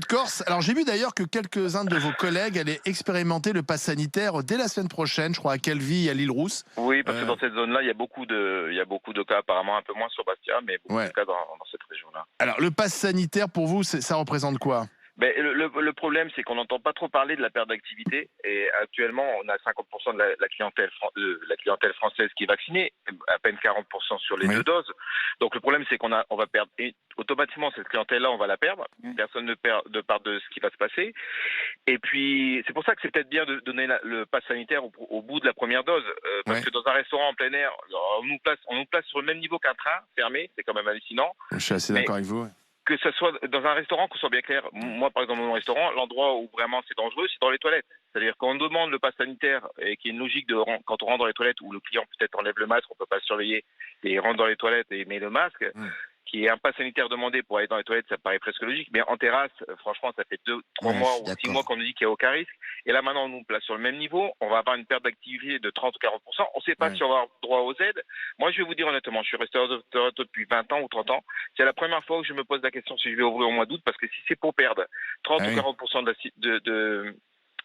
Haute-Corse. Alors j'ai vu d'ailleurs que quelques-uns de vos collègues allaient expérimenter le pass sanitaire dès la semaine prochaine, je crois à Calvi et à l'Île-Rousse. Oui, parce que dans cette zone-là, il y a beaucoup de cas, apparemment un peu moins sur Bastia, mais beaucoup de Ouais. cas dans cette région-là. Alors le pass sanitaire pour vous, ça représente quoi? Mais le problème, c'est qu'on n'entend pas trop parler de la perte d'activité. Et actuellement, on a 50% de la clientèle française qui est vaccinée, à peine 40% sur les Oui. deux doses. Donc le problème, c'est on va perdre. Et automatiquement, cette clientèle-là, on va la perdre. Personne ne perd de part de ce qui va se passer. Et puis, c'est pour ça que c'est peut-être bien de donner le pass sanitaire au bout de la première dose. Parce Ouais. que dans un restaurant en plein air, on nous place sur le même niveau qu'un train fermé. C'est quand même hallucinant. Je suis assez Mais d'accord avec vous. que ce soit dans un restaurant, qu'on soit bien clair. Moi, par exemple, dans mon restaurant, l'endroit où vraiment c'est dangereux, c'est dans les toilettes. C'est-à-dire qu'on demande le pass sanitaire et qu'il y a une logique quand on rentre dans les toilettes où le client peut-être enlève le masque, on peut pas le surveiller et il rentre dans les toilettes et met le masque. Qui est un pass sanitaire demandé pour aller dans les toilettes, ça paraît presque logique. Mais en terrasse, franchement, ça fait 2-3 mois ou 6 mois qu'on nous dit qu'il n'y a aucun risque. Et là, maintenant, on nous place sur le même niveau. On va avoir une perte d'activité de 30 ou 40%. On ne sait pas si on va avoir droit aux aides. Moi, je vais vous dire honnêtement, je suis restaurateur depuis 20 ans ou 30 ans. C'est la première fois que je me pose la question si je vais ouvrir au mois d'août, parce que si c'est pour perdre 30 ou 40%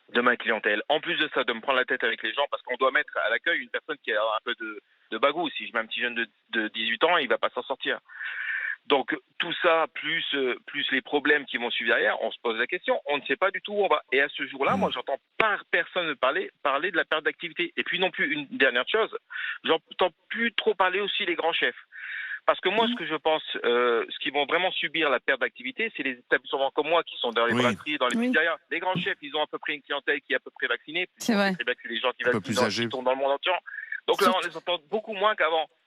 de ma clientèle, en plus de ça, de me prendre la tête avec les gens, parce qu'on doit mettre à l'accueil une personne qui a un peu de bagou. Si je mets un petit jeune de 18 ans, il va pas s'en sortir. Donc tout ça, plus les problèmes qui vont suivre derrière, on se pose la question, on ne sait pas du tout où on va. Et à ce jour-là, moi, j'entends pas personne parler de la perte d'activité. Et puis non plus, une dernière chose, j'entends plus trop parler aussi les grands chefs. Parce que moi, ce que je pense, ce qui vont vraiment subir la perte d'activité, c'est les établissements comme moi qui sont dans les brasseries, dans les pizzerias. Les grands chefs, ils ont à peu près une clientèle qui est à peu près vaccinée. C'est vrai. Les gens qui Un peu plus âgés. sont dans le monde entier. Donc là, on les entend beaucoup moins qu'avant.